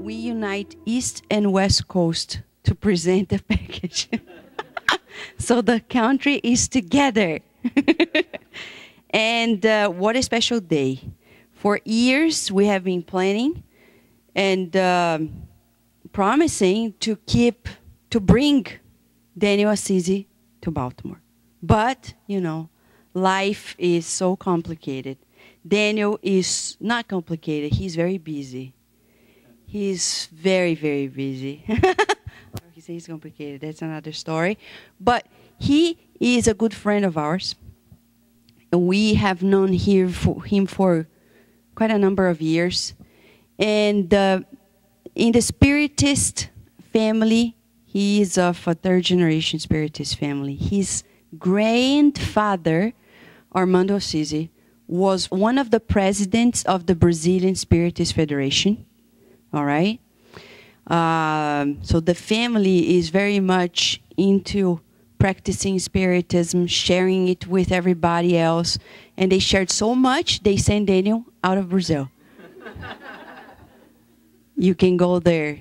we unite East and West Coast to present the package. So the country is together. And what a special day. For years, we have been planning and promising to bring Daniel Assisi to Baltimore. But, you know, life is so complicated. Daniel is not complicated. He's very busy. He's very, very busy. He says he's complicated. That's another story. But he is a good friend of ours. We have known him for quite a number of years. And in the Spiritist family, he is of a third-generation Spiritist family. His grandfather, Armando Assisi, was one of the presidents of the Brazilian Spiritist Federation. All right? So the family is very much into practicing Spiritism, sharing it with everybody else. And they shared so much, they sent Daniel out of Brazil. You can go there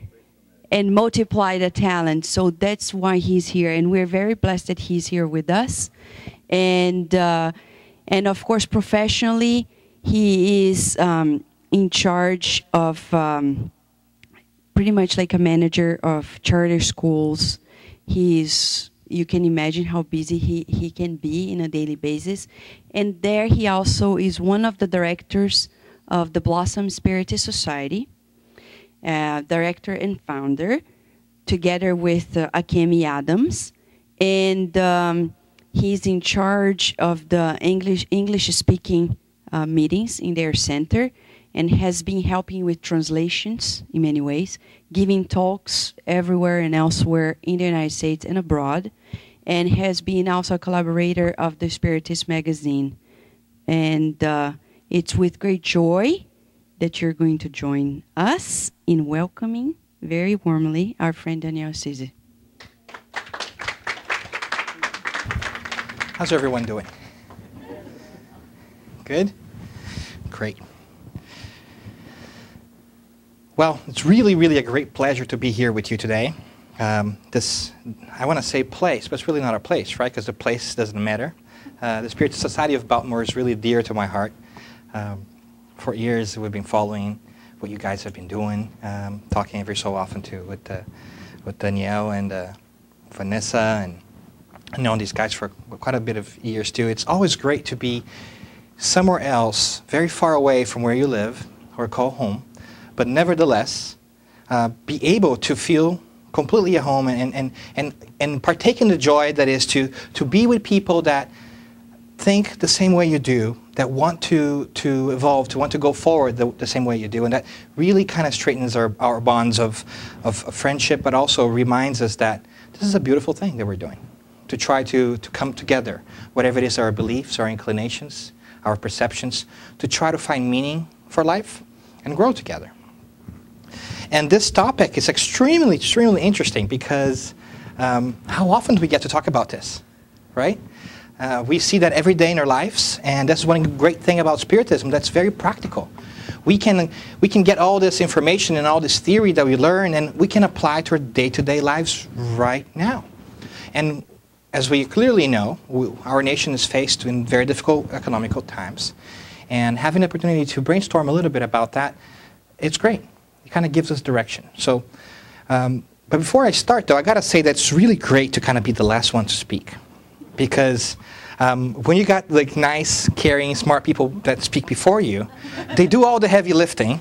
and multiply the talent. So that's why he's here. And we're very blessed that he's here with us. And of course, professionally, he is in charge of pretty much like a manager of charter schools. You can imagine how busy he can be on a daily basis. And there he also is one of the directors of the Blossom Spiritist Society, director and founder, together with Akemi Adams. And he's in charge of the English-speaking meetings in their center, and has been helping with translations in many ways, giving talks everywhere and elsewhere in the United States and abroad, and has been also a collaborator of the Spiritist magazine. And it's with great joy that you're going to join us in welcoming very warmly our friend Daniel Assisi. How's everyone doing? Good? Great. Well, it's really, really a great pleasure to be here with you today. I want to say place, but it's really not a place, right? Because the place doesn't matter. The Spiritist Society of Baltimore is really dear to my heart. For years, we've been following what you guys have been doing, talking every so often with Danielle and Vanessa, and I've known these guys for quite a bit of years too. It's always great to be somewhere else, very far away from where you live or call home, but nevertheless, be able to feel completely at home and partake in the joy that is to be with people that think the same way you do, that want to evolve, to want to go forward the same way you do, and that really kind of straightens our bonds of friendship, but also reminds us that this is a beautiful thing that we're doing, to try to come together, whatever it is, our beliefs, our inclinations, our perceptions, to try to find meaning for life and grow together. And this topic is extremely, extremely interesting because how often do we get to talk about this, right? We see that every day in our lives, and that's one great thing about Spiritism that's very practical. We can get all this information and all this theory that we learn, and we can apply to our day-to-day lives right now. And as we clearly know, our nation is faced in very difficult economical times, and having the opportunity to brainstorm a little bit about that, it's great. It kind of gives us direction. So, but before I start, though, I got to say that it's really great to kind of be the last one to speak, because when you got like nice, caring, smart people that speak before you, they do all the heavy lifting,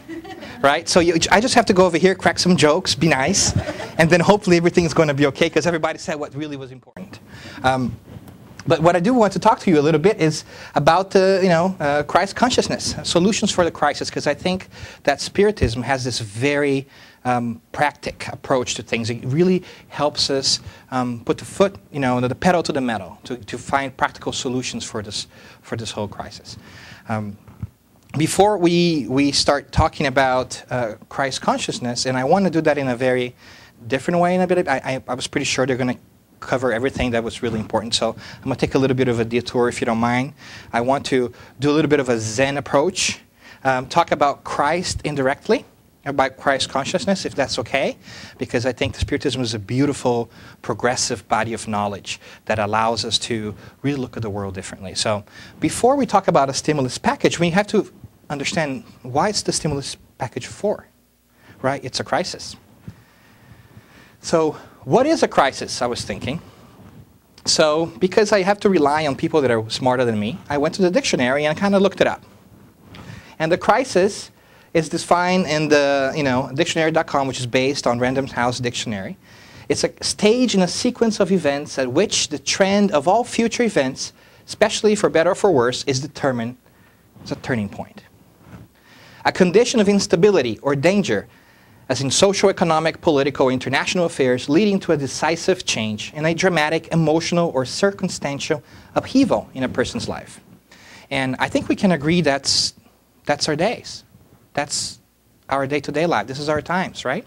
right? So I just have to go over here, crack some jokes, be nice, and then hopefully everything's going to be okay because everybody said what really was important. But what I do want to talk to you a little bit is about the christ-consciousness, solutions for the crisis, because I think that Spiritism has this very practic approach to things. It really helps us put the foot, the pedal to the metal to find practical solutions for this whole crisis. Before we start talking about Christ consciousness, and I want to do that in a very different way in a bit. I was pretty sure they're going to cover everything that was really important, so I'm going to take a little bit of a detour if you don't mind. I want to do a little bit of a Zen approach, talk about Christ indirectly, about christ-consciousness, if that's okay, because I think Spiritism is a beautiful, progressive body of knowledge that allows us to really look at the world differently. So before we talk about a stimulus package, we have to understand why it's the stimulus package for, right? It's a crisis. So what is a crisis, I was thinking. So because I have to rely on people that are smarter than me, I went to the dictionary and kind of looked it up. And the crisis is defined in the dictionary.com, which is based on Random House Dictionary. It's a stage in a sequence of events at which the trend of all future events, especially for better or for worse, is determined as a turning point. A condition of instability or danger, as in socio-economic, political, or international affairs, leading to a decisive change in a dramatic, emotional, or circumstantial upheaval in a person's life. And I think we can agree that's our days. That's our day-to-day life. This is our times, right?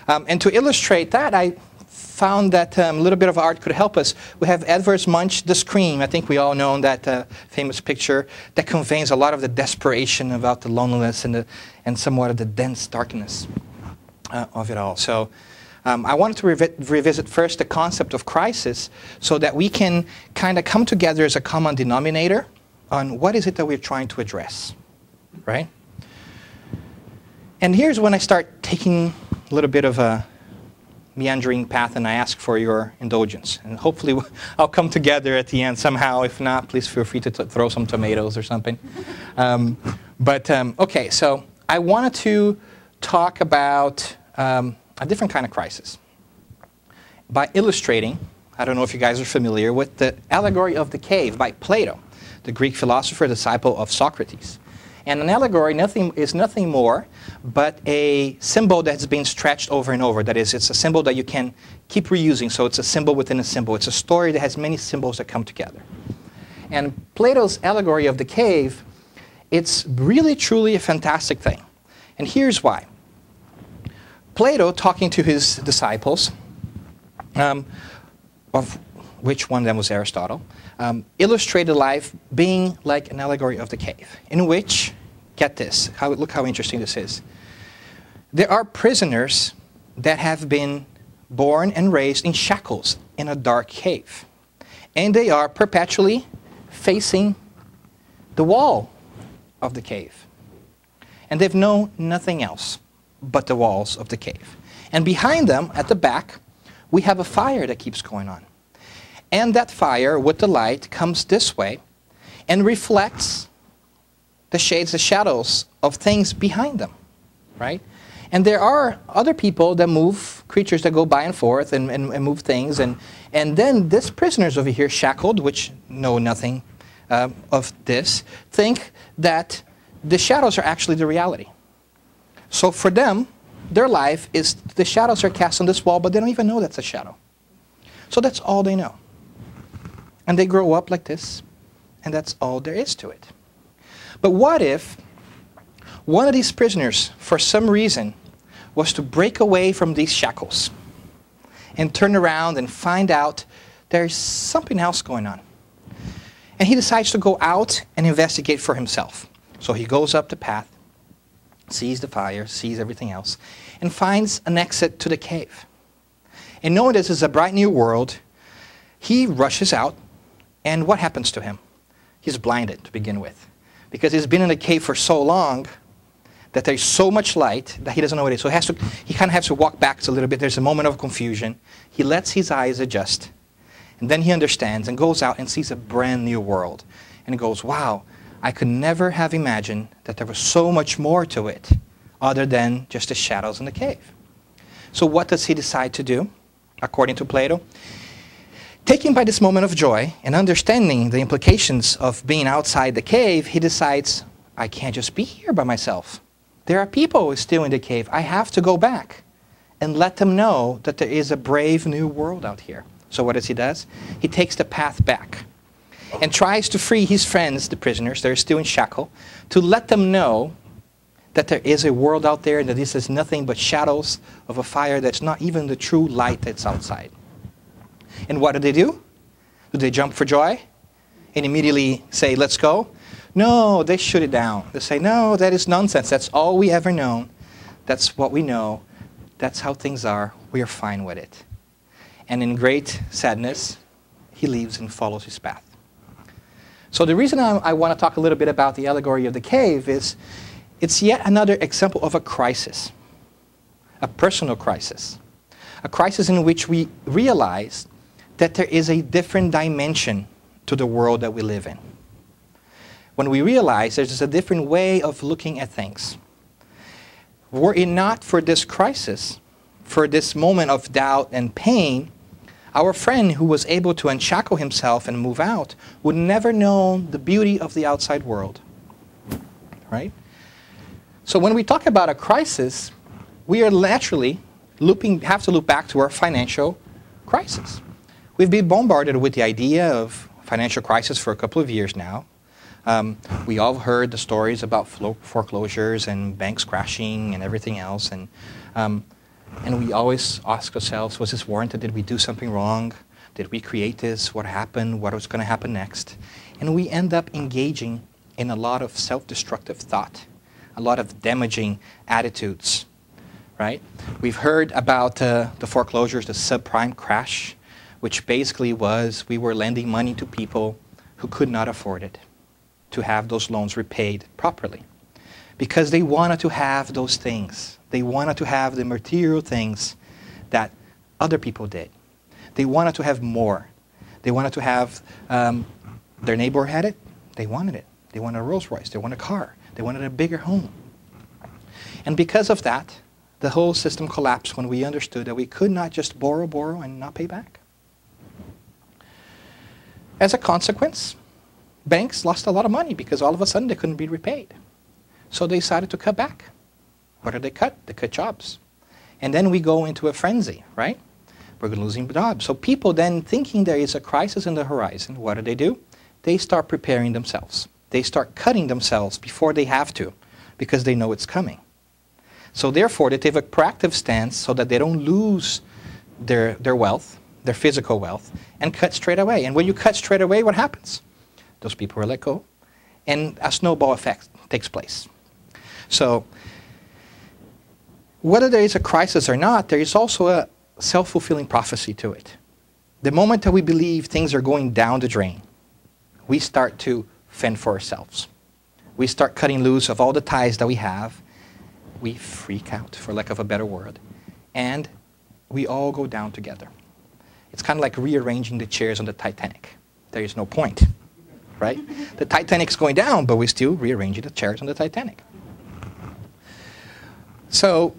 And to illustrate that, I found that a little bit of art could help us. We have Edvard Munch's The Scream. I think we all know that famous picture that conveys a lot of the desperation about the loneliness and somewhat of the dense darkness of it all. So I wanted to revisit first the concept of crisis so that we can kind of come together as a common denominator on what is it that we're trying to address, right? And here's when I start taking a little bit of a meandering path, and I ask for your indulgence. And hopefully I'll come together at the end somehow. If not, please feel free to throw some tomatoes or something. Okay, so I wanted to talk about a different kind of crisis by illustrating, I don't know if you guys are familiar with the allegory of the cave by Plato, the Greek philosopher, disciple of Socrates. And an allegory is nothing more but a symbol that's been stretched over and over. That is, it's a symbol that you can keep reusing, so it's a symbol within a symbol. It's a story that has many symbols that come together. And Plato's allegory of the cave, it's really, truly a fantastic thing. And here's why. Plato, talking to his disciples, of which one of them was Aristotle, illustrated life being like an allegory of the cave, in which, get this, look how interesting this is. There are prisoners that have been born and raised in shackles in a dark cave. And they are perpetually facing the wall of the cave. And they've known nothing else but the walls of the cave. And behind them, at the back, we have a fire that keeps going on. And that fire, with the light, comes this way and reflects the shades, the shadows of things behind them, right? And there are other people that move, creatures that go by and forth and move things. And then these prisoners over here, shackled, which know nothing of this, think that the shadows are actually the reality. So for them, their life is the shadows are cast on this wall, but they don't even know that's a shadow. So that's all they know. And they grow up like this, and that's all there is to it. But what if one of these prisoners, for some reason, was to break away from these shackles and turn around and find out there's something else going on? And he decides to go out and investigate for himself. So he goes up the path, sees the fire, sees everything else, and finds an exit to the cave. And knowing this is a bright new world, he rushes out, and what happens to him? He's blinded to begin with, because he's been in the cave for so long that there's so much light that he doesn't know what it is. So he kind of has to walk back a little bit. There's a moment of confusion. He lets his eyes adjust, and then he understands and goes out and sees a brand new world. And he goes, wow, I could never have imagined that there was so much more to it other than just the shadows in the cave. So what does he decide to do, according to Plato? Taken by this moment of joy and understanding the implications of being outside the cave, he decides, I can't just be here by myself. There are people still in the cave. I have to go back and let them know that there is a brave new world out here. So what does he do? He takes the path back and tries to free his friends, the prisoners, that are still in shackle, to let them know that there is a world out there and that this is nothing but shadows of a fire that's not even the true light that's outside. And what do? Do they jump for joy and immediately say, let's go? No, they shoot it down. They say, no, that is nonsense. That's all we ever known. That's what we know. That's how things are. We are fine with it. And in great sadness, he leaves and follows his path. So the reason I want to talk a little bit about the allegory of the cave is it's yet another example of a crisis, a personal crisis, a crisis in which we realize that there is a different dimension to the world that we live in. When we realize there's a different way of looking at things. Were it not for this crisis, for this moment of doubt and pain, our friend who was able to unshackle himself and move out would never know the beauty of the outside world. Right? So when we talk about a crisis, we are naturally have to look back to our financial crisis. We've been bombarded with the idea of financial crisis for a couple of years now. We all heard the stories about foreclosures and banks crashing and everything else. And we always ask ourselves, was this warranted? Did we do something wrong? Did we create this? What happened? What was going to happen next? And we end up engaging in a lot of self-destructive thought, a lot of damaging attitudes, right? We've heard about the foreclosures, the subprime crash, which basically was we were lending money to people who could not afford it, to have those loans repaid properly. Because they wanted to have those things. They wanted to have the material things that other people did. They wanted to have more. They wanted to have, their neighbor had it, they wanted it. They wanted a Rolls Royce, they wanted a car, they wanted a bigger home. And because of that, the whole system collapsed when we understood that we could not just borrow, and not pay back. As a consequence, banks lost a lot of money because all of a sudden they couldn't be repaid. So they decided to cut back. What did they cut? They cut jobs. And then we go into a frenzy, right? We're losing jobs. So people then, thinking there is a crisis in the horizon, what do? They start preparing themselves. They start cutting themselves before they have to, because they know it's coming. So therefore, they take a proactive stance so that they don't lose their wealth, their physical wealth, and cut straight away. And when you cut straight away, what happens? Those people are let go, and a snowball effect takes place. So whether there is a crisis or not, there is also a self-fulfilling prophecy to it. The moment that we believe things are going down the drain, we start to fend for ourselves. We start cutting loose of all the ties that we have. We freak out, for lack of a better word. And we all go down together. It's kind of like rearranging the chairs on the Titanic. There is no point, right? The Titanic's going down, but we're still rearranging the chairs on the Titanic. So,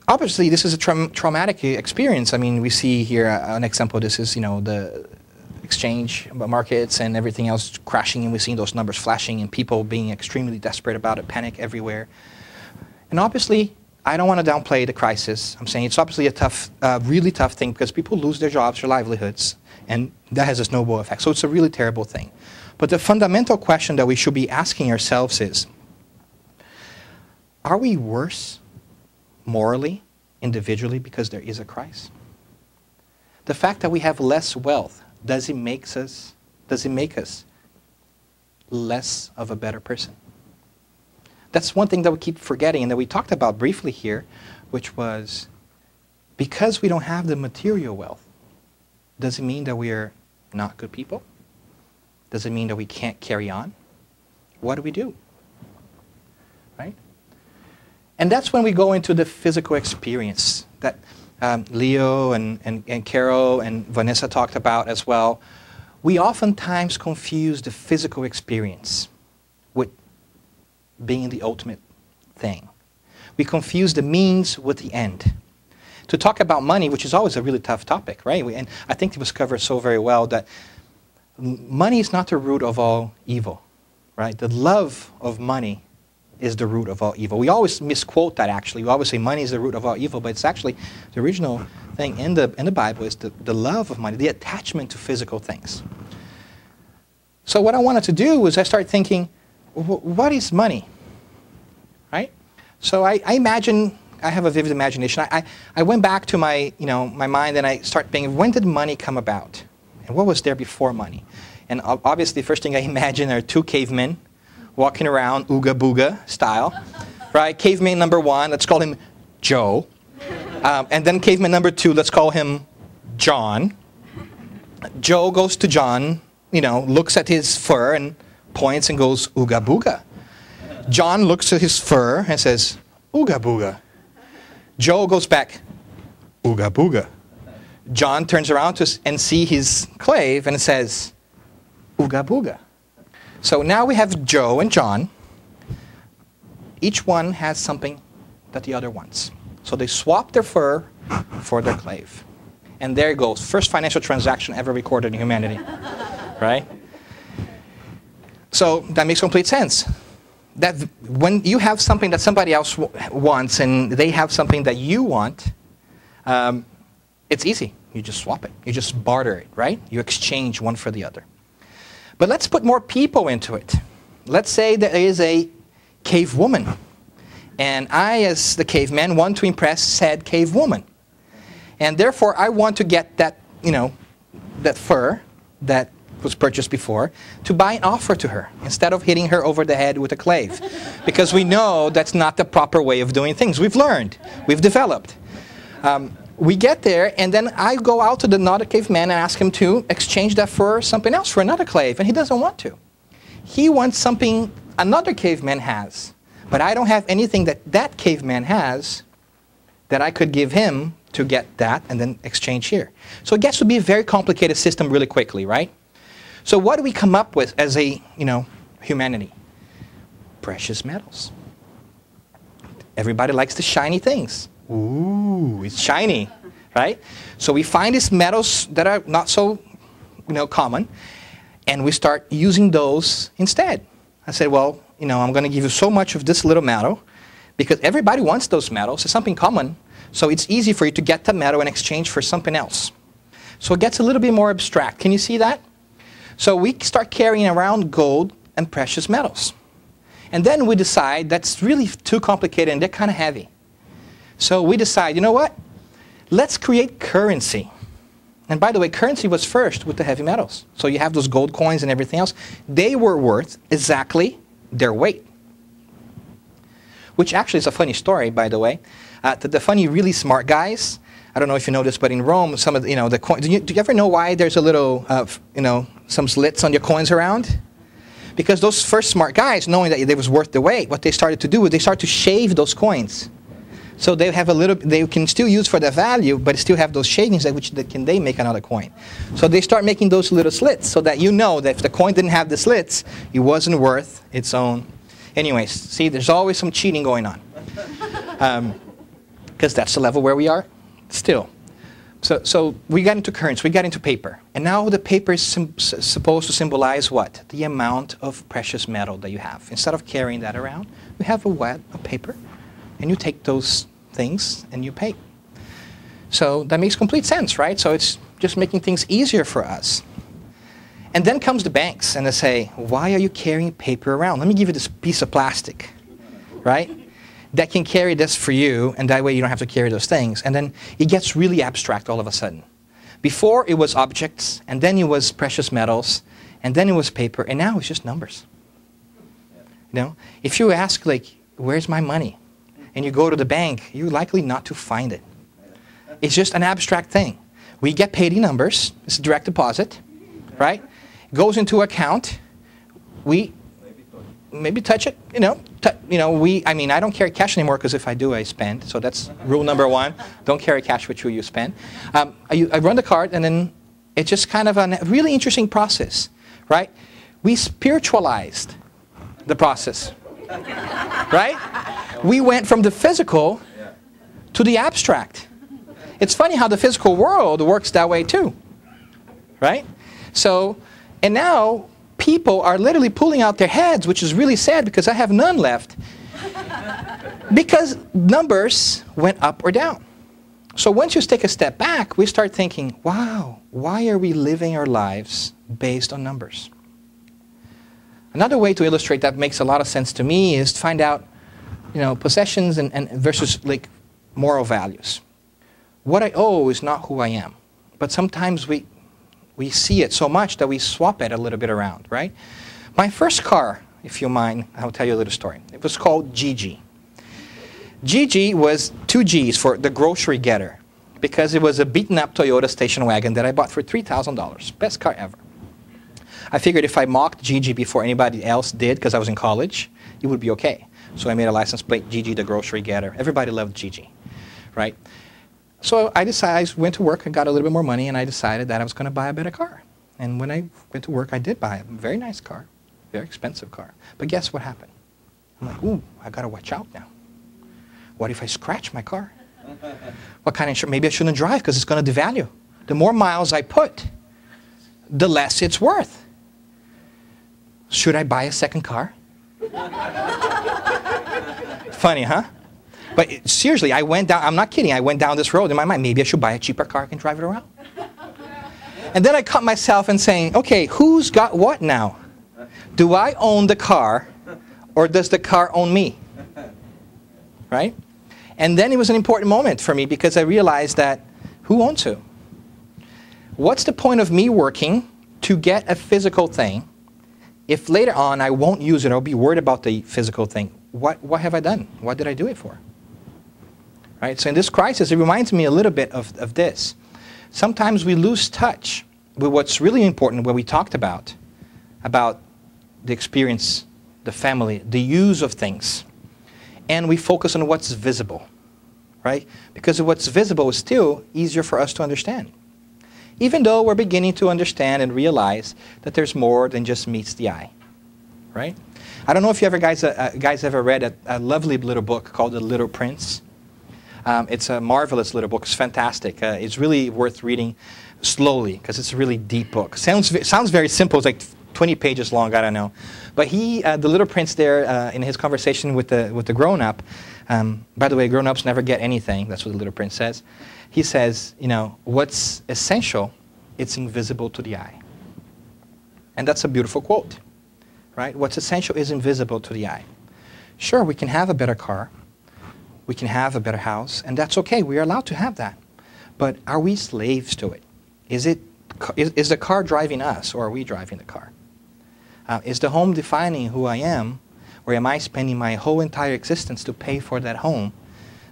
obviously, this is a traumatic experience. I mean, we see here an example. This is, the exchange markets and everything else crashing, and we're seeing those numbers flashing and people being extremely desperate about it, panic everywhere. And obviously, I don't want to downplay the crisis. I'm saying it's obviously a tough, really tough thing because people lose their jobs, their livelihoods, and that has a snowball effect. So it's a really terrible thing. But the fundamental question that we should be asking ourselves is, are we worse morally, individually, because there is a crisis? The fact that we have less wealth, does it make us less of a better person? That's one thing that we keep forgetting and that we talked about briefly here, which was because we don't have the material wealth, does it mean that we are not good people? Does it mean that we can't carry on? What do? Right? And that's when we go into the physical experience that Leo and Carol and Vanessa talked about as well. We oftentimes confuse the physical experience with being the ultimate thing. We confuse the means with the end. To talk about money, which is always a really tough topic, right? And I think it was covered so very well that money is not the root of all evil, right? The love of money is the root of all evil. We always misquote that, actually. We always say money is the root of all evil, but it's actually the original thing in the Bible is the love of money, the attachment to physical things. So what I wanted to do was I started thinking, what is money? Right? So I imagine, I have a vivid imagination. I went back to my mind and I started thinking, when did money come about? And what was there before money? And obviously the first thing I imagine are two cavemen walking around Ooga Booga style, right? Caveman number 1, let's call him Joe. And then caveman number 2, let's call him John. Joe goes to John, looks at his fur and points and goes, ooga booga. John looks at his fur and says, ooga booga. Joe goes back, ooga booga. John turns around and see his clave and says, ooga booga. So now we have Joe and John. Each one has something that the other wants. So they swap their fur for their clave. And there it goes. First financial transaction ever recorded in humanity. Right? So that makes complete sense. That when you have something that somebody else wants and they have something that you want, it's easy. You just swap it. You just barter it, right? You exchange one for the other. But let's put more people into it. Let's say there is a cave woman. And I, as the caveman, want to impress said cave woman. And therefore, I want to get that, that fur that was purchased before to buy and offer to her instead of hitting her over the head with a clave. Because we know that's not the proper way of doing things. We've learned. We've developed. We get there, and then I go out to the not a caveman and ask him to exchange that for something else, for another clave, and he doesn't want to. He wants something another caveman has, but I don't have anything that caveman has that I could give him to get that and then exchange here. So it gets to be a very complicated system really quickly, right? So what do we come up with as a, humanity? Precious metals. Everybody likes the shiny things. Ooh, it's shiny, right? So we find these metals that are not so, common, and we start using those instead. I said, well, I'm going to give you so much of this little metal because everybody wants those metals. It's something common. So it's easy for you to get the metal in exchange for something else. So it gets a little bit more abstract. Can you see that? So we start carrying around gold and precious metals. And then we decide that's really too complicated and they're kind of heavy. So we decide, you know what? Let's create currency. And by the way, currency was first with the heavy metals. So you have those gold coins and everything else. They were worth exactly their weight. Which actually is a funny story, by the way. The funny, really smart guys, I don't know if you know this, but in Rome, some of the coins, do you ever know why there's a little, some slits on your coins around? Because those first smart guys, knowing that they was worth the weight, what they started to do is they started to shave those coins. So they have they can still use for their value, but still have those shavings at which they make another coin. So they start making those little slits so that that if the coin didn't have the slits, it wasn't worth its own. Anyways, see, there's always some cheating going on. Because that's the level where we are still. So we got into currency, we got into paper. And now the paper is supposed to symbolize what? The amount of precious metal that you have. Instead of carrying that around, we have a paper. And you take those things and you pay. So that makes complete sense, right? So it's just making things easier for us. And then comes the banks and they say, why are you carrying paper around? Let me give you this piece of plastic, right? That can carry this for you, and that way you don't have to carry those things. And then it gets really abstract all of a sudden. Before it was objects, and then it was precious metals, and then it was paper, and now it's just numbers. If you ask, where's my money? And you go to the bank, you're likely not to find it. It's just an abstract thing. We get paid in numbers. It's a direct deposit, right? Goes into account. We maybe touch it. I don't carry cash anymore because if I do, I spend. So that's rule number 1. Don't carry cash with you spend. I run the card, and then it's just kind of a really interesting process, right? We spiritualized the process, right? We went from the physical to the abstract. It's funny how the physical world works that way too, right? So, and now people are literally pulling out their heads, which is really sad because I have none left. Because numbers went up or down. So once you take a step back, we start thinking, wow, why are we living our lives based on numbers? Another way to illustrate that makes a lot of sense to me is to find out, possessions and versus moral values. What I owe is not who I am. But sometimes we see it so much that we swap it a little bit around, right? My first car, if you mind, I'll tell you a little story. It was called Gigi. GG was 2 G's for the grocery getter, because it was a beaten up Toyota station wagon that I bought for $3,000. Best car ever. I figured if I mocked GG before anybody else did, because I was in college, it would be okay. So I made a license plate, GG the grocery getter. Everybody loved GG, right? So I went to work and got a little bit more money, and I decided that I was going to buy a better car. And when I went to work, I did buy a very nice car, very expensive car. But guess what happened? I'm like, ooh, I got to watch out now. What if I scratch my car? What kind of insurance? Maybe I shouldn't drive because it's going to devalue. The more miles I put, the less it's worth. Should I buy a second car? Funny, huh? But seriously, I went down, I'm not kidding, I went down this road in my mind. Maybe I should buy a cheaper car and drive it around. And then I caught myself and saying, okay, who's got what now? Do I own the car, or does the car own me? Right? And then it was an important moment for me, because I realized that who owns who? What's the point of me working to get a physical thing if later on I won't use it, I'll be worried about the physical thing? What have I done? What did I do it for? Right? So in this crisis, it reminds me a little bit of this. Sometimes we lose touch with what's really important, what we talked about the experience, the family, the use of things. And we focus on what's visible, right? Because what's visible is still easier for us to understand. Even though we're beginning to understand and realize that there's more than just meets the eye, right? I don't know if you guys ever read a lovely little book called The Little Prince. It's a marvelous little book. It's fantastic. It's really worth reading slowly because it's a really deep book. Sounds very simple. It's like 20 pages long. I don't know. But the Little Prince there, in his conversation with the grown-up, by the way, grown-ups never get anything. That's what the Little Prince says. He says, you know, what's essential, it's invisible to the eye. And that's a beautiful quote, right? What's essential is invisible to the eye. Sure, we can have a better car. We can have a better house, and that's okay. We are allowed to have that. But are we slaves to it? Is the car driving us, or are we driving the car? Is the home defining who I am, or am I spending my whole entire existence to pay for that home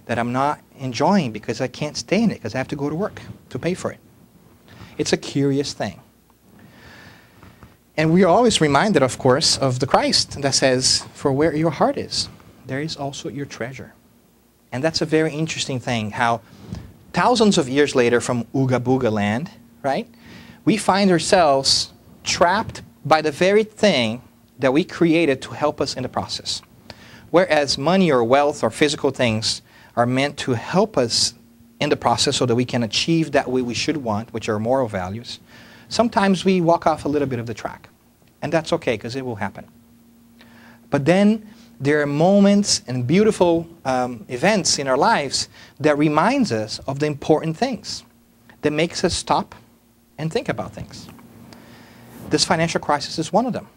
that I'm not enjoying because I can't stay in it because I have to go to work to pay for it? It's a curious thing. And we are always reminded, of course, of the Christ that says, for where your heart is, there is also your treasure. And that's a very interesting thing, how thousands of years later from Ooga Booga land, right, we find ourselves trapped by the very thing that we created to help us in the process. Whereas money or wealth or physical things are meant to help us in the process so that we can achieve that way we should want, which are moral values, sometimes we walk off a little bit of the track. And that's okay, because it will happen. But then there are moments and beautiful events in our lives that reminds us of the important things, that makes us stop and think about things. This financial crisis is one of them.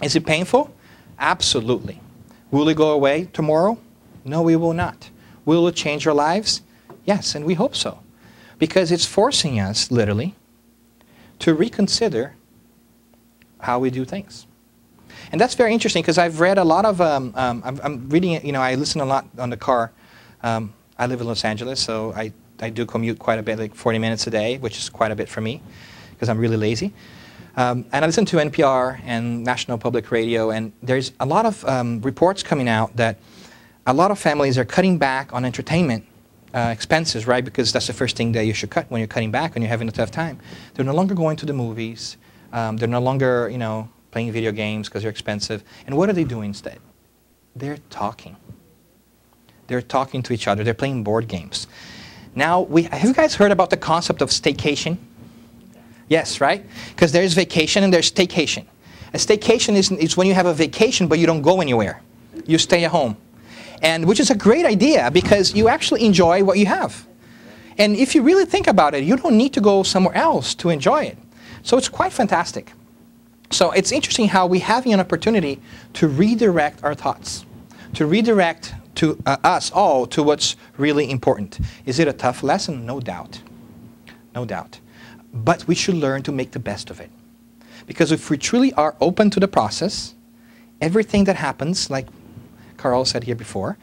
Is it painful? Absolutely. Will it go away tomorrow? No, we will not. Will it change our lives? Yes, and we hope so. Because it's forcing us, literally, to reconsider how we do things. And that's very interesting, because I've read a lot of, I'm reading it, you know, I listen a lot on the car. I live in Los Angeles, so I do commute quite a bit, like 40 minutes a day, which is quite a bit for me, because I'm really lazy. And I listen to NPR and National Public Radio, and there's a lot of reports coming out that a lot of families are cutting back on entertainment expenses, right? Because that's the first thing that you should cut when you're cutting back, when you're having a tough time. They're no longer going to the movies. They're no longer, you know, playing video games because they're expensive. And what are they doing instead? They're talking. They're talking to each other. They're playing board games. Now, have you guys heard about the concept of staycation? Yes, right? Because there's vacation and there's staycation. A staycation is when you have a vacation but you don't go anywhere. You stay at home. And which is a great idea because you actually enjoy what you have. And if you really think about it, you don't need to go somewhere else to enjoy it. So it's quite fantastic. So it's interesting how we're having an opportunity to redirect our thoughts, to redirect to us all to what's really important. Is it a tough lesson? No doubt. No doubt. But we should learn to make the best of it. Because if we truly are open to the process, everything that happens, like Carl said here before,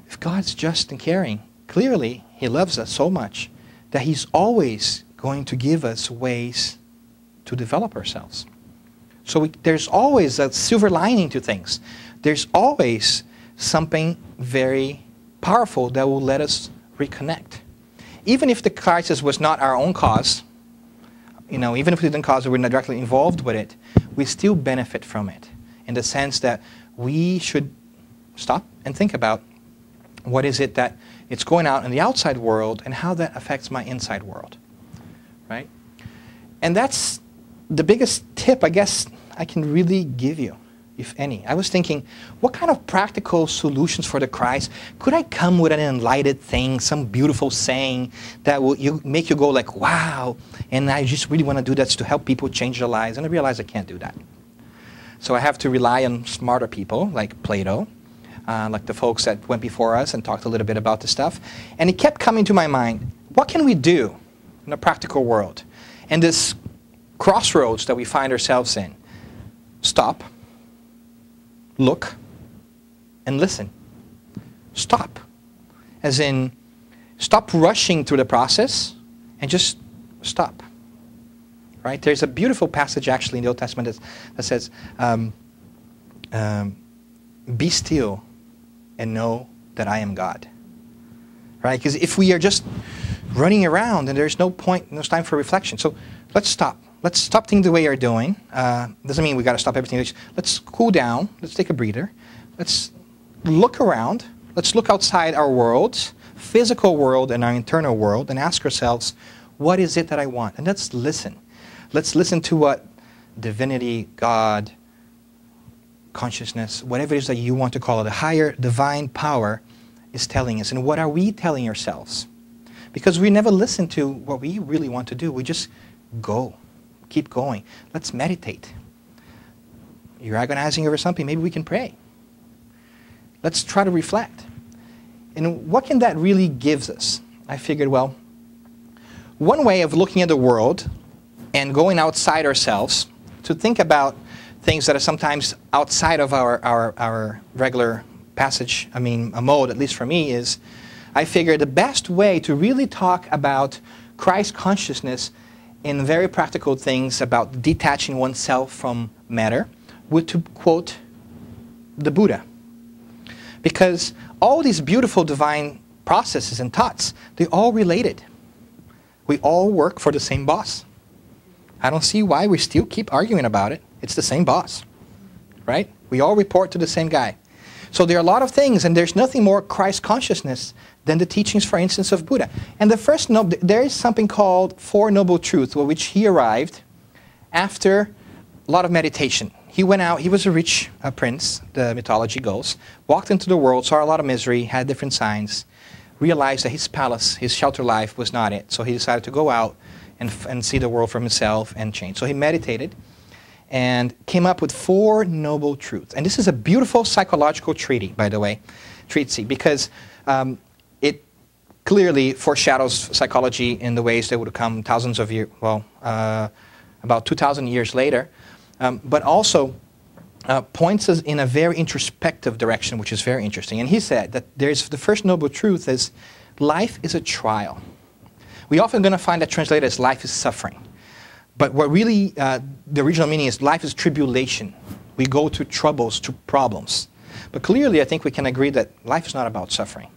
if God's just and caring, clearly He loves us so much that He's always going to give us ways to develop ourselves. So there's always a silver lining to things. There's always something very powerful that will let us reconnect. Even if the crisis was not our own cause, even if we didn't cause it, we're not directly involved with it, we still benefit from it in the sense that we should stop and think about what is it that it's going out in the outside world and how that affects my inside world, right? And that's the biggest tip, I guess, I can really give you, if any. I was thinking, what kind of practical solutions for the Christ? Could I come with an enlightened thing, some beautiful saying that will make you go like, wow, and I just really want to do that to help people change their lives? And I realized I can't do that. So I have to rely on smarter people like Plato, like the folks that went before us and talked a little bit about this stuff. And it kept coming to my mind, what can we do in a practical world? And this crossroads that we find ourselves in. Stop, look, and listen. Stop. As in, stop rushing through the process and just stop. Right? There's a beautiful passage actually in the Old Testament that says, be still and know that I am God. Right? Because if we are just running around, then there's no point, no time for reflection. So let's stop. Let's stop things the way you're doing. Doesn't mean we got to stop everything. Let's cool down. Let's take a breather. Let's look around. Let's look outside our worlds, physical world and our internal world, and ask ourselves, what is it that I want? And let's listen. Let's listen to what divinity, God, consciousness, whatever it is that you want to call it, a higher divine power is telling us. And what are we telling ourselves? Because we never listen to what we really want to do. We just go. Keep going. Let's meditate. You're agonizing over something, maybe we can pray. Let's try to reflect. And what can that really give us? I figured, well, one way of looking at the world and going outside ourselves to think about things that are sometimes outside of our regular passage, a mode, at least for me, is I figure the best way to really talk about Christ consciousness in very practical things about detaching oneself from matter would to quote the Buddha. Because all these beautiful divine processes and thoughts, they're all related. We all work for the same boss. I don't see why we still keep arguing about it. It's the same boss, right? We all report to the same guy. So there are a lot of things, and there's nothing more Christ consciousness than the teachings, for instance, of Buddha. And the first there is something called Four Noble Truths, which he arrived after a lot of meditation. He went out, he was a rich prince, the mythology goes, walked into the world, saw a lot of misery, had different signs, realized that his palace, his shelter life was not it. So he decided to go out and see the world for himself and change. So he meditated and came up with Four Noble Truths. And this is a beautiful psychological treatise, by the way, because it clearly foreshadows psychology in the ways that would come thousands of years, about 2,000 years later, but also points us in a very introspective direction, which is very interesting. And he said that the first noble truth is life is a trial. We're often going to find that translated as life is suffering. But what really, the original meaning is life is tribulation. We go through troubles, through problems. But clearly, I think we can agree that life is not about suffering,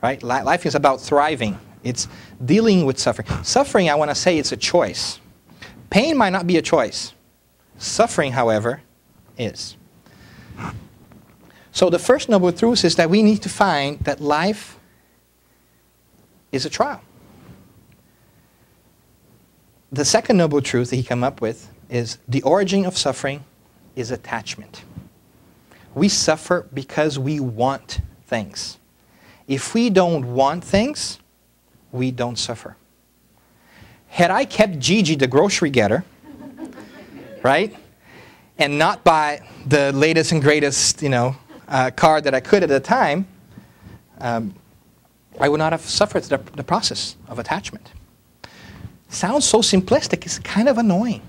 right? Life is about thriving. It's dealing with suffering. Suffering, I want to say, it's a choice. Pain might not be a choice. Suffering, however, is. So the first noble truth is that we need to find that life is a trial. The second noble truth that he came up with is the origin of suffering is attachment. We suffer because we want things. If we don't want things, we don't suffer. Had I kept Gigi the grocery getter, right, and not buy the latest and greatest, car that I could at the time, I would not have suffered the process of attachment. Sounds so simplistic, it's kind of annoying.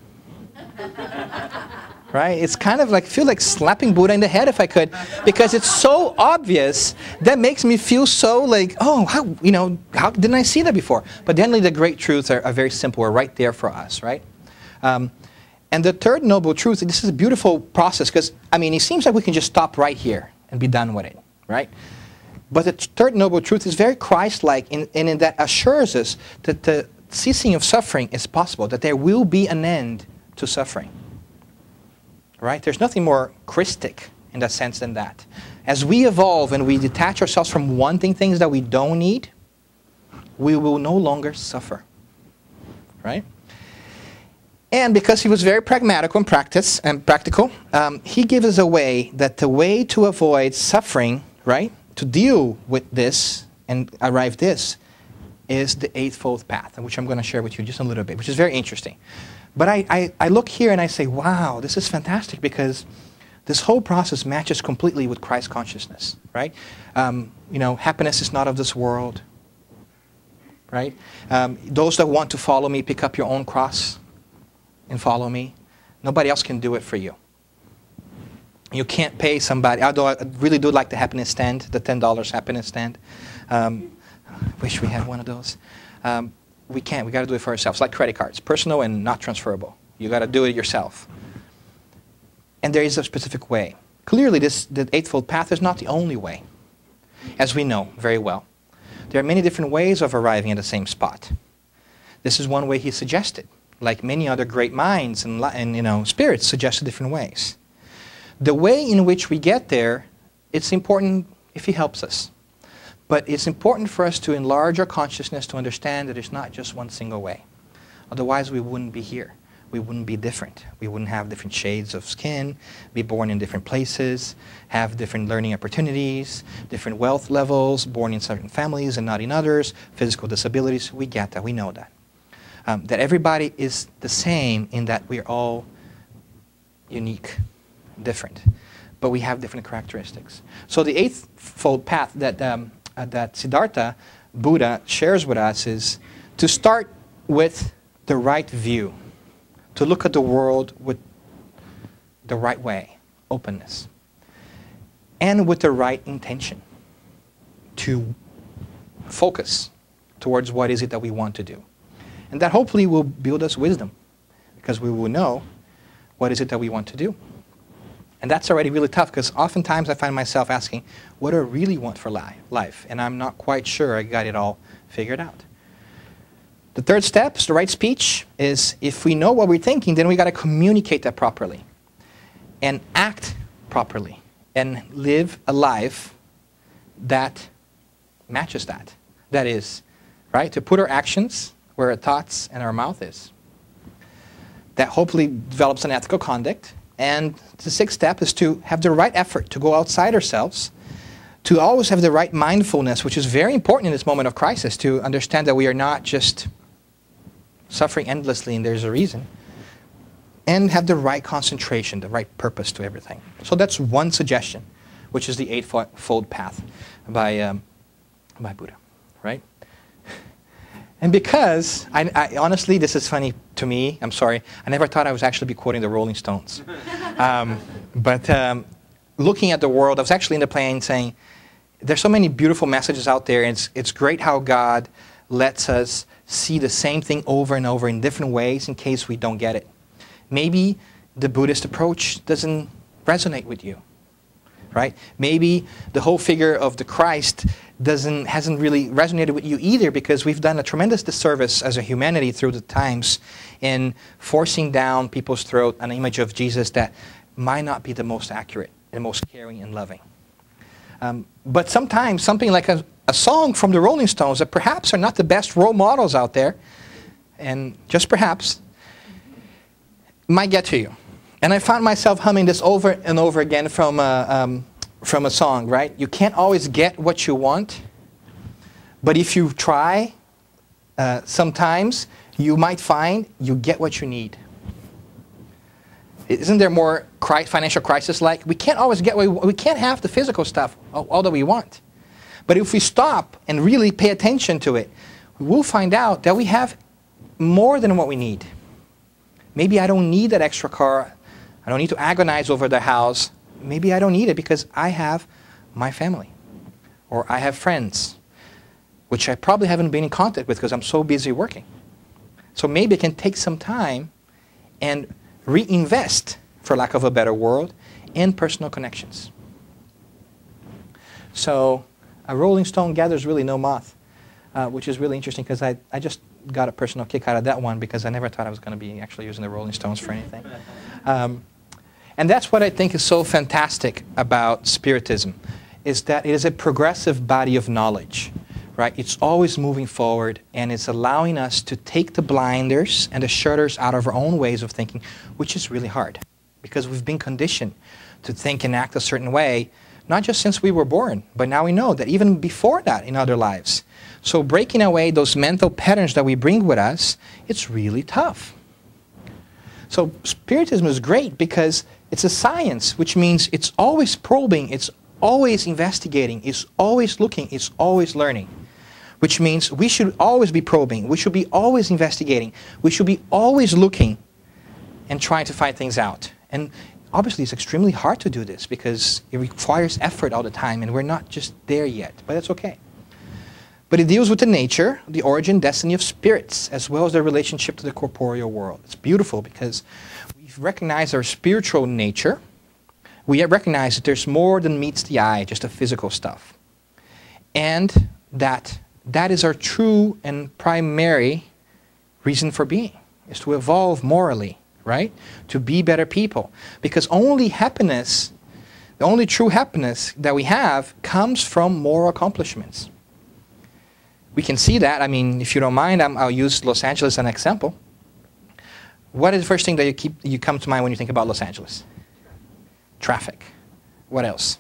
Right? It's kind of like, I feel like slapping Buddha in the head if I could, because it's so obvious. That makes me feel so like, oh, how didn't I see that before? But then the great truths are very simple, are right there for us, right? And the third noble truth, this is a beautiful process, because, I mean, it seems like we can just stop right here and be done with it, right? But the third noble truth is very Christ-like, and in that assures us that the ceasing of suffering is possible, that there will be an end to suffering. Right? There's nothing more Christic in that sense than that. As we evolve and we detach ourselves from wanting things that we don't need, we will no longer suffer. Right? And because he was very pragmatical and practical, he gives us a way, that the way to avoid suffering, right, to deal with this and arrive this, is the eightfold path, which I'm going to share with you just a little bit, which is very interesting. But I look here and I say, wow, this is fantastic, because this whole process matches completely with Christ consciousness, right? Happiness is not of this world, right? Those that want to follow me, pick up your own cross and follow me. Nobody else can do it for you. You can't pay somebody, although I really do like the happiness stand, the $10 happiness stand. Wish we had one of those. We can't. We got to do it for ourselves. Like credit cards, personal and not transferable. You got to do it yourself. And there is a specific way. Clearly, the eightfold path is not the only way, as we know very well. There are many different ways of arriving at the same spot. This is one way he suggested. Like many other great minds and spirits suggested different ways. The way in which we get there, it's important if he helps us. But it's important for us to enlarge our consciousness to understand that it's not just one single way. Otherwise, we wouldn't be here. We wouldn't be different. We wouldn't have different shades of skin, be born in different places, have different learning opportunities, different wealth levels, born in certain families and not in others, physical disabilities. We get that. We know that. That everybody is the same in that we're all unique, different. But we have different characteristics. So the eightfold path that Siddhartha Buddha shares with us is to start with the right view, to look at the world with the right way, openness, and with the right intention, to focus towards what is it that we want to do. And that hopefully will build us wisdom, because we will know what is it that we want to do. And that's already really tough, because oftentimes I find myself asking, what do I really want for life? And I'm not quite sure I got it all figured out. The third step, the right speech, is if we know what we're thinking, then we got to communicate that properly and act properly and live a life that matches that. That is, right, to put our actions where our thoughts and our mouth is. That hopefully develops an ethical conduct. And the sixth step is to have the right effort to go outside ourselves, to always have the right mindfulness, which is very important in this moment of crisis, to understand that we are not just suffering endlessly and there's a reason, and have the right concentration, the right purpose to everything. So that's one suggestion, which is the eightfold path by Buddha, right? And because, I honestly, this is funny to me, I'm sorry, I never thought I was actually be quoting the Rolling Stones. But looking at the world, I was actually in the plane saying, there's so many beautiful messages out there, and it's great how God lets us see the same thing over and over in different ways in case we don't get it. Maybe the Buddhist approach doesn't resonate with you, right? Maybe the whole figure of the Christ hasn't really resonated with you either, because we've done a tremendous disservice as a humanity through the times in forcing down people's throat an image of Jesus that might not be the most accurate and most caring and loving. But sometimes something like a song from the Rolling Stones that perhaps are not the best role models out there, and just perhaps, might get to you. And I found myself humming this over and over again from a song, right? You can't always get what you want, but if you try, sometimes you might find you get what you need. Isn't there more financial crisis-like? We can't always get we can't have the physical stuff all that we want. But if we stop and really pay attention to it, we'll find out that we have more than what we need. Maybe I don't need that extra car I don't need to agonize over the house. Maybe I don't need it because I have my family. Or I have friends, which I probably haven't been in contact with because I'm so busy working. So maybe I can take some time and reinvest, for lack of a better word, in personal connections. So a rolling stone gathers really no moth, which is really interesting because I just got a personal kick out of that one because I never thought I was going to be actually using the Rolling Stones for anything. And that's what I think is so fantastic about Spiritism, is that it is a progressive body of knowledge, right? It's always moving forward, and it's allowing us to take the blinders and the shutters out of our own ways of thinking, which is really hard because we've been conditioned to think and act a certain way, not just since we were born, but now we know that even before that in other lives. So breaking away those mental patterns that we bring with us, it's really tough. So Spiritism is great because it's a science, which means it's always probing, it's always investigating, it's always looking, it's always learning. Which means we should always be probing, we should be always investigating, we should be always looking and trying to find things out. And obviously it's extremely hard to do this because it requires effort all the time and we're not just there yet, but that's okay. But it deals with the nature, the origin, destiny of spirits, as well as their relationship to the corporeal world. It's beautiful because we recognize our spiritual nature. We recognize that there's more than meets the eye, just the physical stuff. And that is our true and primary reason for being, is to evolve morally, right? To be better people. Because only happiness, the only true happiness that we have comes from moral accomplishments. We can see that. I mean, if you don't mind, I'll use Los Angeles as an example. What is the first thing that you come to mind when you think about Los Angeles? Traffic. What else?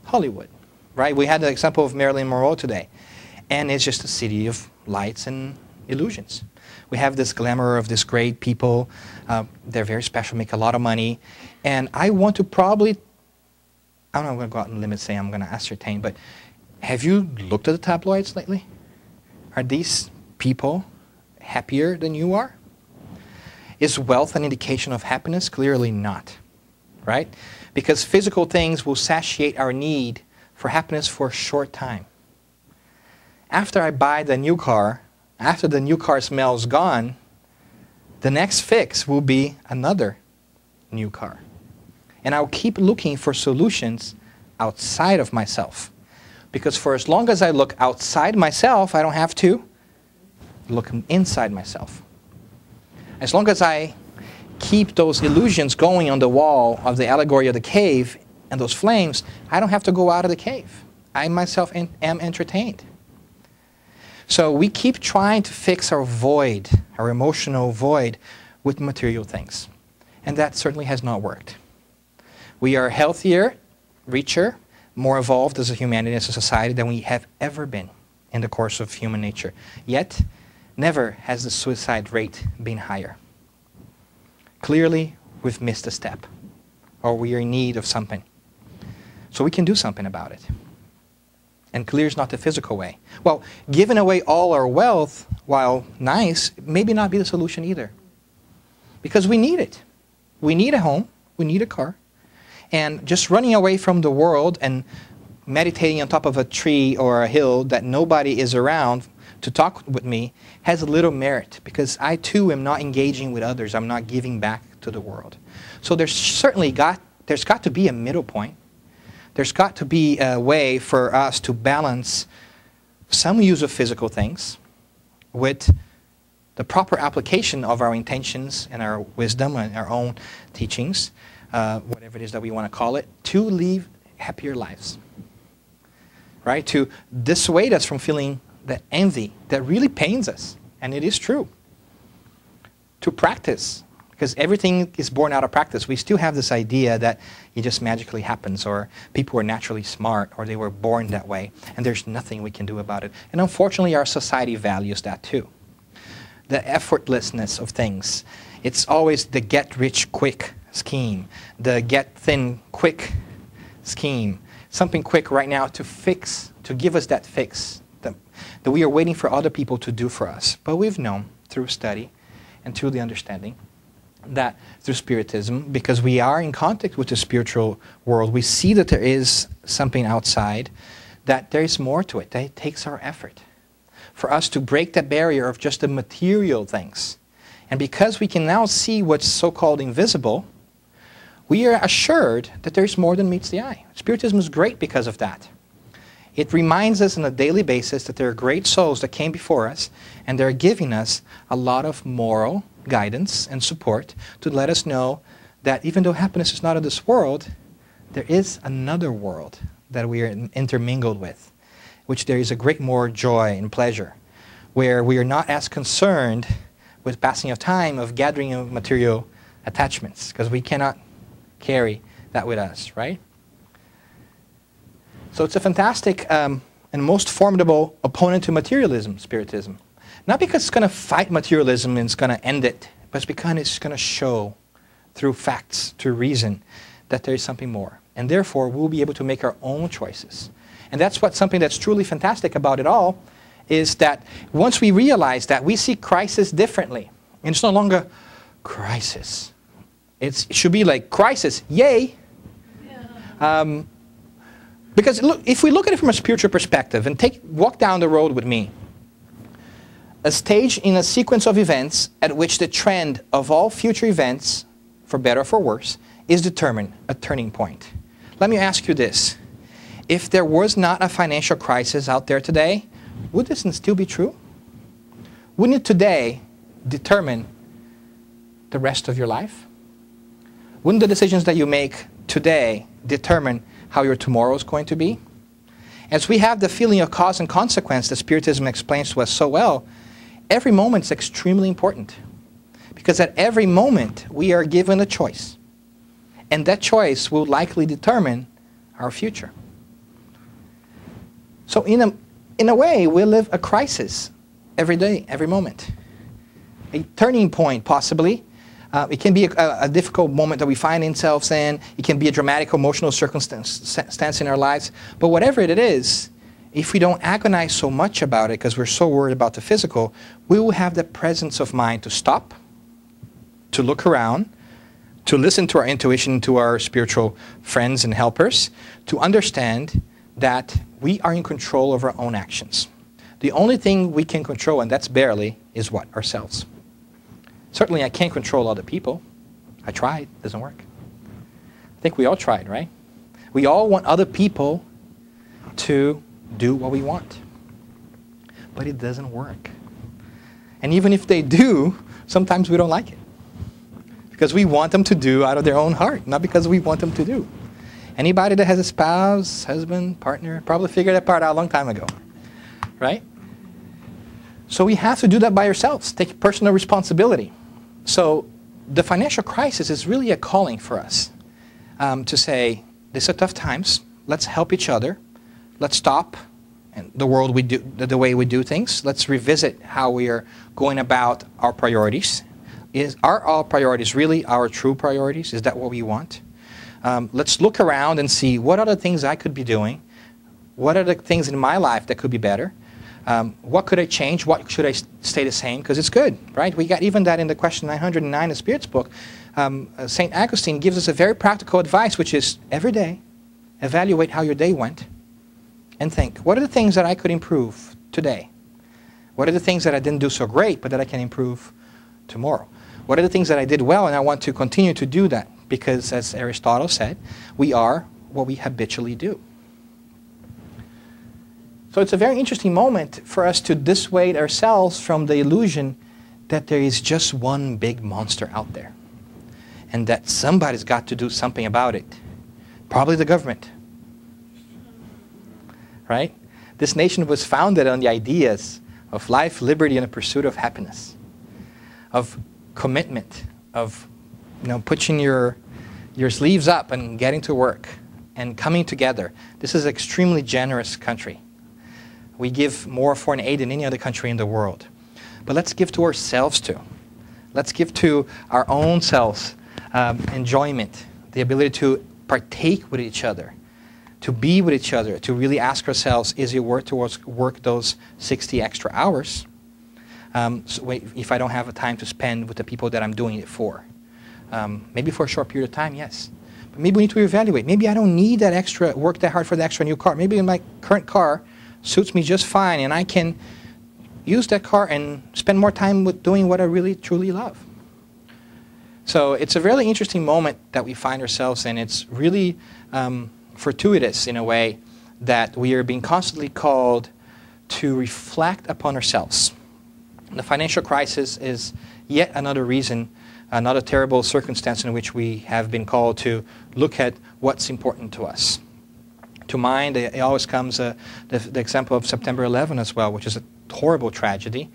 Hollywood, right? We had the example of Marilyn Monroe today. And it's just a city of lights and illusions. We have this glamour of this great people. They're very special, make a lot of money. And I want to probably, I don't know, I'm going to go out on a limb and say I'm going to ascertain, but have you looked at the tabloids lately? Are these people happier than you are? Is wealth an indication of happiness? Clearly not, right? Because physical things will satiate our need for happiness for a short time. After I buy the new car, after the new car smell's gone, the next fix will be another new car. And I'll keep looking for solutions outside of myself. Because for as long as I look outside myself, I don't have to look inside myself. As long as I keep those illusions going on the wall of the allegory of the cave and those flames, I don't have to go out of the cave. I myself am entertained. So we keep trying to fix our void, our emotional void, with material things. And that certainly has not worked. We are healthier, richer, more evolved as a humanity, as a society than we have ever been in the course of human nature. Yet, never has the suicide rate been higher. Clearly, we've missed a step, or we are in need of something. So we can do something about it. And clear is not the physical way. Well, giving away all our wealth, while nice, maybe not be the solution either. Because we need it. We need a home. We need a car. And just running away from the world and meditating on top of a tree or a hill that nobody is around to talk with me has a little merit because I too am not engaging with others. I'm not giving back to the world. So there's got to be a middle point. There's got to be a way for us to balance some use of physical things with the proper application of our intentions and our wisdom and our own teachings, whatever it is that we want to call it, to live happier lives. Right? To dissuade us from feeling the envy that really pains us, and it is true. To practice, because everything is born out of practice. We still have this idea that it just magically happens, or people are naturally smart, or they were born that way, and there's nothing we can do about it. And unfortunately, our society values that too. The effortlessness of things. It's always the get-rich-quick scheme, the get-thin-quick scheme. Something quick right now to fix, to give us that fix that we are waiting for other people to do for us. But we've known through study and through the understanding that through Spiritism, because we are in contact with the spiritual world, we see that there is something outside, that there is more to it, that it takes our effort for us to break that barrier of just the material things. And because we can now see what's so-called invisible, we are assured that there's more than meets the eye. Spiritism is great because of that. It reminds us on a daily basis that there are great souls that came before us, and they're giving us a lot of moral guidance and support to let us know that even though happiness is not of this world, there is another world that we are intermingled with, which there is a great more joy and pleasure, where we are not as concerned with passing of time, of gathering of material attachments, because we cannot carry that with us, right? So it's a fantastic and most formidable opponent to materialism, Spiritism. Not because it's going to fight materialism and it's going to end it, but it's because it's going to show through facts, through reason, that there is something more. And therefore, we'll be able to make our own choices. And that's what something that's truly fantastic about it all, is that once we realize that, we see crisis differently. And it's no longer crisis. It should be like crisis, yay! Yeah. Because look, if we look at it from a spiritual perspective and walk down the road with me, a stage in a sequence of events at which the trend of all future events, for better or for worse, is determined, a turning point. Let me ask you this. If there was not a financial crisis out there today, would this still be true? Wouldn't it today determine the rest of your life? Wouldn't the decisions that you make today determine how your tomorrow is going to be? As we have the feeling of cause and consequence that Spiritism explains to us so well, every moment is extremely important. Because at every moment, we are given a choice. And that choice will likely determine our future. So in a way, we live a crisis every day, every moment. A turning point, possibly. It can be a difficult moment that we find ourselves in. It can be a dramatic emotional circumstance in our lives. But whatever it is, if we don't agonize so much about it because we're so worried about the physical, we will have the presence of mind to stop, to look around, to listen to our intuition, to our spiritual friends and helpers, to understand that we are in control of our own actions. The only thing we can control, and that's barely, is what? Ourselves. Certainly I can't control other people. I tried, it doesn't work. I think we all tried, right? We all want other people to do what we want. But it doesn't work. And even if they do, sometimes we don't like it. Because we want them to do out of their own heart, not because we want them to do. Anybody that has a spouse, husband, partner, probably figured that part out a long time ago, right? So we have to do that by ourselves, take personal responsibility. So the financial crisis is really a calling for us to say, these are tough times, let's help each other, let's stop the world we do, the way we do things, let's revisit how we are going about our priorities. Are our priorities really our true priorities? Is that what we want? Let's look around and see what are the things I could be doing, what are the things in my life that could be better. What could I change? What should I stay the same? Because it's good, right? We got even that in the question 909 in the Spirit's book. St. Augustine gives us a very practical advice, which is every day, evaluate how your day went and think, what are the things that I could improve today? What are the things that I didn't do so great, but that I can improve tomorrow? What are the things that I did well, and I want to continue to do that? Because, as Aristotle said, we are what we habitually do. So it's a very interesting moment for us to dissuade ourselves from the illusion that there is just one big monster out there and that somebody's got to do something about it. Probably the government. Right? This nation was founded on the ideas of life, liberty, and the pursuit of happiness, of commitment, of putting your sleeves up and getting to work and coming together. This is an extremely generous country. We give more foreign aid than any other country in the world. But let's give to ourselves too. Let's give to our own selves enjoyment, the ability to partake with each other, to be with each other, to really ask ourselves, is it worth to work those 60 extra hours if I don't have a time to spend with the people that I'm doing it for? Maybe for a short period of time, yes. But maybe we need to evaluate. Maybe I don't need that extra, work that hard for the extra new car. Maybe my current car suits me just fine, and I can use that car and spend more time with doing what I really, truly love. So it's a really interesting moment that we find ourselves in. It's really fortuitous in a way that we are being constantly called to reflect upon ourselves. The financial crisis is yet another reason, another terrible circumstance in which we have been called to look at what's important to us. To mind, it always comes the example of September 11 as well, which is a horrible tragedy.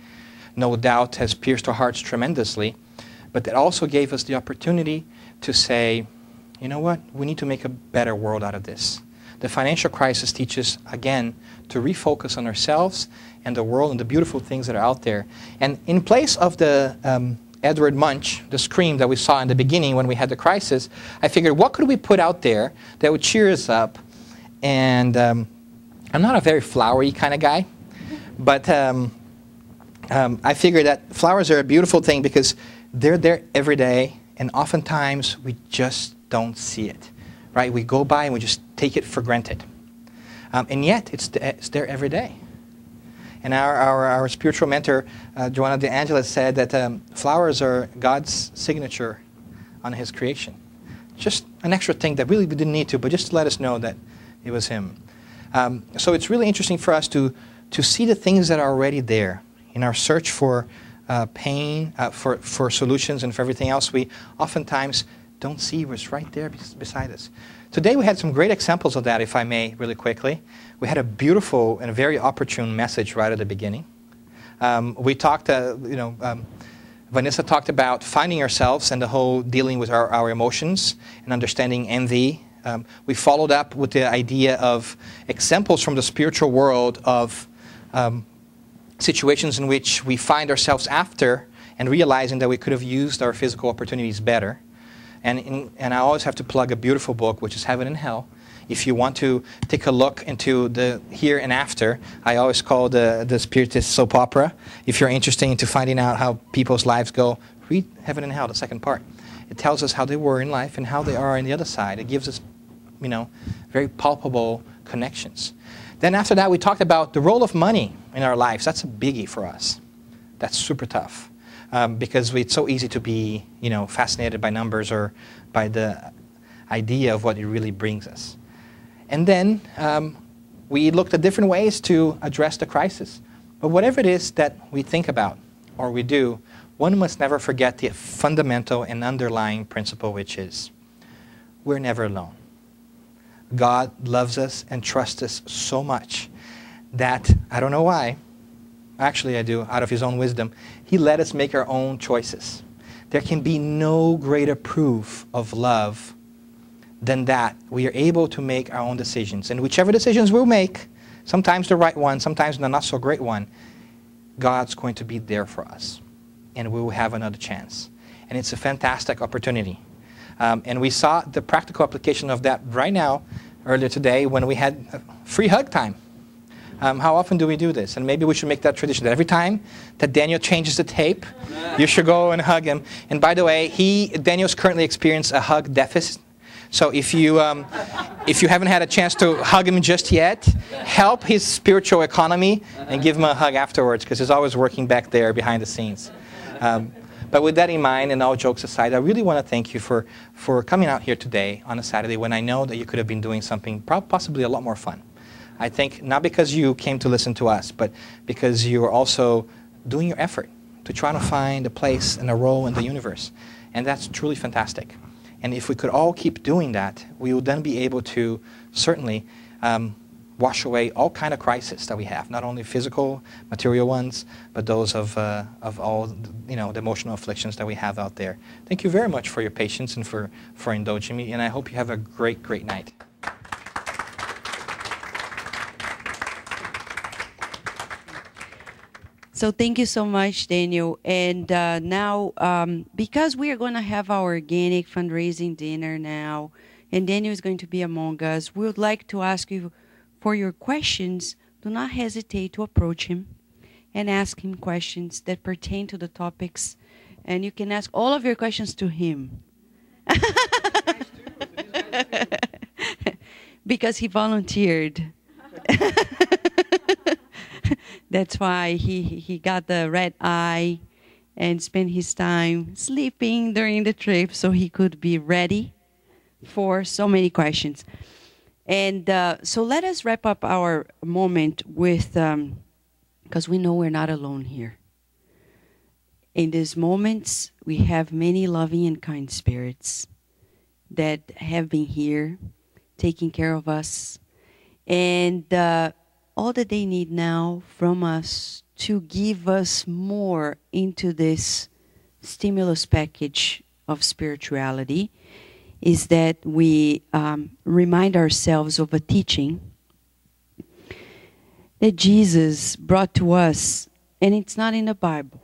No doubt has pierced our hearts tremendously, but it also gave us the opportunity to say, you know what, we need to make a better world out of this. The financial crisis teaches, again, to refocus on ourselves and the world and the beautiful things that are out there. And in place of the Edward Munch, the scream that we saw in the beginning when we had the crisis, I figured, what could we put out there that would cheer us up? And I'm not a very flowery kind of guy, but I figured that flowers are a beautiful thing because they're there every day, and oftentimes we just don't see it, right? We go by and we just take it for granted. And yet, it's there every day. And our spiritual mentor, Joanna de Angelis, said that flowers are God's signature on His creation. Just an extra thing that really we didn't need to, but just to let us know that it was Him. So it's really interesting for us to see the things that are already there. In our search for pain, for solutions and for everything else, we oftentimes don't see what's right there beside us. Today we had some great examples of that, if I may, really quickly. We had a beautiful and a very opportune message right at the beginning. We talked, Vanessa talked about finding ourselves and the whole dealing with our emotions and understanding envy. We followed up with the idea of examples from the spiritual world of situations in which we find ourselves after and realizing that we could have used our physical opportunities better. And I always have to plug a beautiful book, which is Heaven and Hell. If you want to take a look into the here and after, I always call the Spiritist soap opera. If you're interested into finding out how people's lives go, read Heaven and Hell, the second part. It tells us how they were in life and how they are on the other side. It gives us, very palpable connections. Then after that, we talked about the role of money in our lives. That's a biggie for us. That's super tough. Because it's so easy to be, fascinated by numbers or by the idea of what it really brings us. And then we looked at different ways to address the crisis. But whatever it is that we think about or we do, one must never forget the fundamental and underlying principle, which is we're never alone. God loves us and trusts us so much that, I don't know why, actually I do, out of His own wisdom, He let us make our own choices. There can be no greater proof of love than that. We are able to make our own decisions. And whichever decisions we'll make, sometimes the right one, sometimes the not so great one, God's going to be there for us. And we will have another chance. And it's a fantastic opportunity. And we saw the practical application of that right now, earlier today, when we had free hug time. How often do we do this? And maybe we should make that tradition, that every time that Daniel changes the tape, you should go and hug him. And by the way, Daniel's currently experiencing a hug deficit. So if you haven't had a chance to hug him just yet, help his spiritual economy and give him a hug afterwards, because he's always working back there behind the scenes. But with that in mind, and all jokes aside, I really want to thank you for coming out here today on a Saturday when I know that you could have been doing something possibly a lot more fun. I think not because you came to listen to us, but because you are also doing your effort to try to find a place and a role in the universe. And that's truly fantastic. And if we could all keep doing that, we would then be able to certainly wash away all kind of crises that we have, not only physical, material ones, but those of all the emotional afflictions that we have out there. Thank you very much for your patience and for indulging me, and I hope you have a great, great night. So thank you so much, Daniel. And now, because we are going to have our organic fundraising dinner now, and Daniel is going to be among us, we would like to ask you for your questions. Do not hesitate to approach him and ask him questions that pertain to the topics. And you can ask all of your questions to him. Because he volunteered. That's why he got the red eye and spent his time sleeping during the trip so he could be ready for so many questions. And so let us wrap up our moment with, because we know we're not alone here. In these moments, we have many loving and kind spirits that have been here, taking care of us. And all that they need now from us to give us more into this stimulus package of spirituality is that we remind ourselves of a teaching that Jesus brought to us, and it's not in the Bible.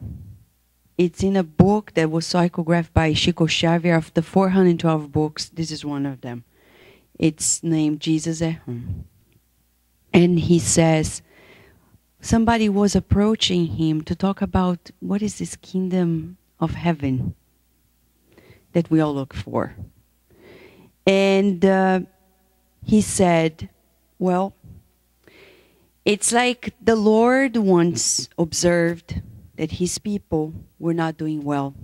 It's in a book that was psychographed by Chico Xavier. Of the 412 books, this is one of them. It's named Jesus at Home. And he says, somebody was approaching him to talk about what is this kingdom of heaven that we all look for. And he said, well, it's like the Lord once observed that his people were not doing well.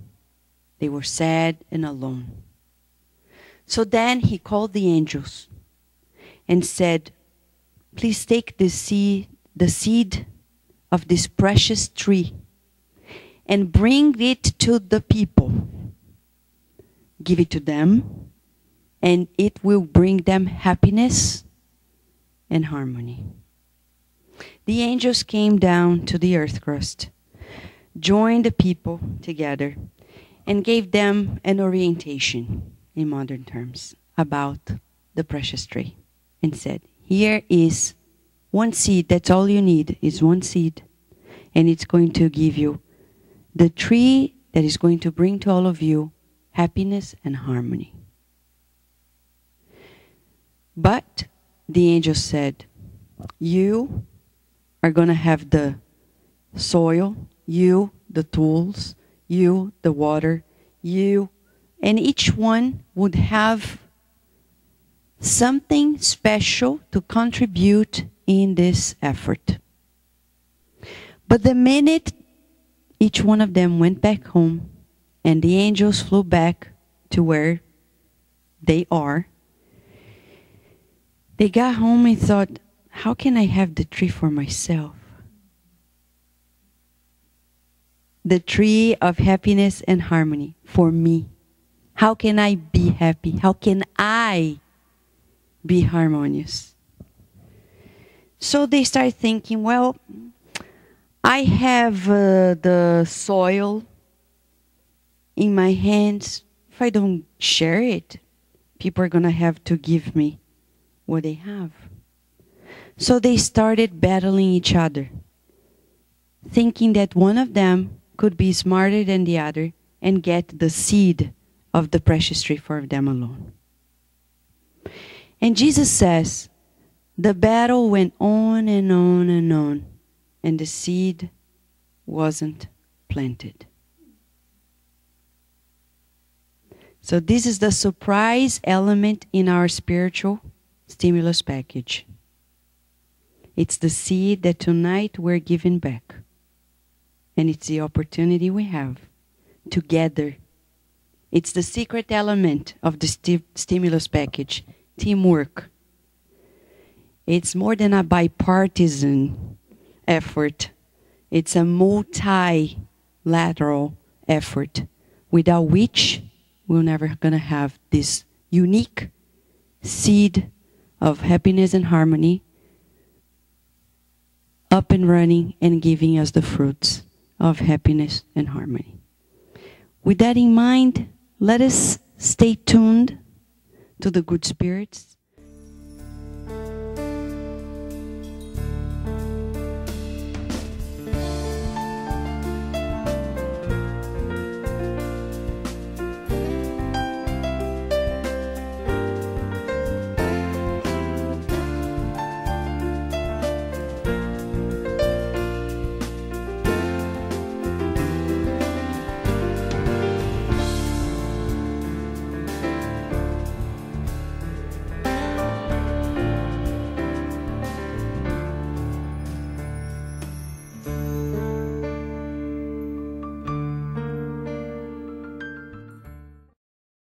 They were sad and alone. So then he called the angels and said, please take the seed of this precious tree and bring it to the people. Give it to them, and it will bring them happiness and harmony. The angels came down to the earth crust, joined the people together, and gave them an orientation, in modern terms, about the precious tree, and said, here is one seed, that's all you need, is one seed, and it's going to give you the tree that is going to bring to all of you happiness and harmony. But the angel said, you are going to have the soil, you the tools, you the water, you, and each one would have something special to contribute in this effort. But the minute each one of them went back home and the angels flew back to where they are, they got home and thought, how can I have the tree for myself? The tree of happiness and harmony for me. How can I be happy? How can I be harmonious? So they start thinking, well, I have the soil in my hands. If I don't share it, people are going to have to give me what they have. So they started battling each other, thinking that one of them could be smarter than the other and get the seed of the precious tree for them alone. And Jesus says, the battle went on and on and on, and the seed wasn't planted. So this is the surprise element in our spiritual stimulus package. It's the seed that tonight we're giving back. And it's the opportunity we have together. It's the secret element of the stimulus package, teamwork. It's more than a bipartisan effort. It's a multilateral effort, without which we're never going to have this unique seed of happiness and harmony up and running and giving us the fruits of happiness and harmony. With that in mind, let us stay tuned to the good spirits